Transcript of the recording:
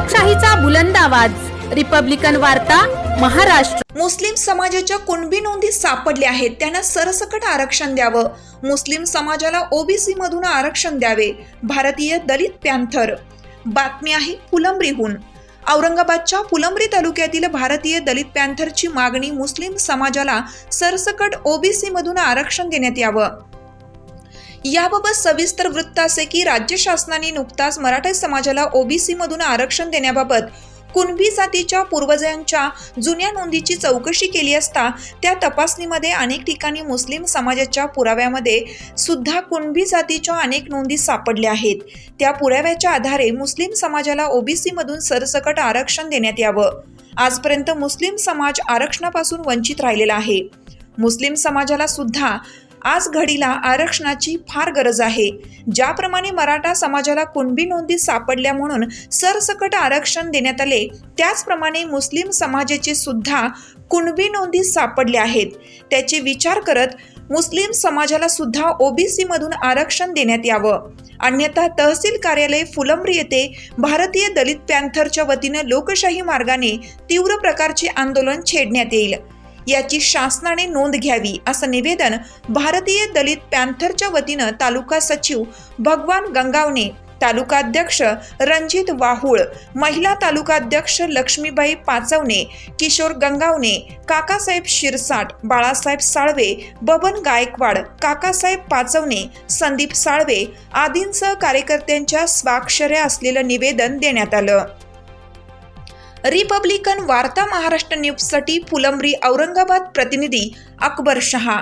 लोकशाहीचा बुलंद आवाज, रिपब्लिकन वार्ता, महाराष्ट्र। मुस्लिम समाजाच्या कुणबी नोंदी सापडल्या आहेत, त्यांना सरसकट आरक्षण द्यावं। मुस्लिम समाजाला ओबीसी मधून आरक्षण द्यावे। भारतीय दलित पॅंथर। बातमी आहे फुलंब्रीहून। औरंगाबादच्या फुलंब्री तालुक्यातील भारतीय दलित पॅंथरची मागणी मुस्लिम समाजाला सरसकट ओबीसी मधून आरक्षण देण्यात यावं। याबाबत सविस्तर वृत्त असे की राज्य शासनाने नुकताच मराठा समाजाला ओबीसी मधून आरक्षण देण्याबाबत कुणबी जातीच्या पूर्वजांच्या जुन्या नोंदीची चौकशी केली असता त्या तपासणीमध्ये अनेक ठिकाणी मुस्लिम समाजाच्या पुराव्यामध्ये सुद्धा कुणबी जातीच्या अनेक नोंदी सापडल्या आहेत। त्या पुराव्याच्या आधारे मुस्लिम समाजाला ओबीसी मधून सरसकट आरक्षण देण्यात यावं। आजपर्यंत मुस्लिम समाज आरक्षणापासून वंचित राहिलेला आहे। मुस्लिम समाजाला सुद्धा आज घडीला आरक्षणाची फार गरज आहे। ज्याप्रमाणे मराठा समाजाला कुणबी नोंदी सापडल्या म्हणून सरसकट आरक्षण देण्यात आले, त्याचप्रमाणे मुस्लिम समाजाचे सुद्धा कुणबी नोंदी सापडल्या आहेत। त्याचे विचार करत मुस्लिम समाजाला सुद्धा ओबीसी मधून आरक्षण देण्यात यावं, अन्यथा तहसील कार्यालय फुलंब्री येथे भारतीय दलित पॅंथरच्या वतीने लोकशाही मार्गाने तीव्र प्रकारचे आंदोलन छेडण्यात येईल, याची शासनाने नोंद घ्यावी, असं निवेदन भारतीय दलित पॅंथरच्या वतीनं तालुका सचिव भगवान गंगावणे, तालुकाध्यक्ष रणजित वाहुळ, महिला तालुकाध्यक्ष लक्ष्मीबाई पाचवणे, किशोर गंगावणे, काकासाहेब शिरसाट, बाळासाहेब साळवे, बबन गायकवाड, काकासाहेब पाचवणे, संदीप साळवे आदींसह कार्यकर्त्यांच्या स्वाक्षऱ्या असलेलं निवेदन देण्यात आलं। रिपब्लिकन वार्ता महाराष्ट्र न्यूजसाठी फुलंब्री औरंगाबाद प्रतिनिधी अकबर शहा।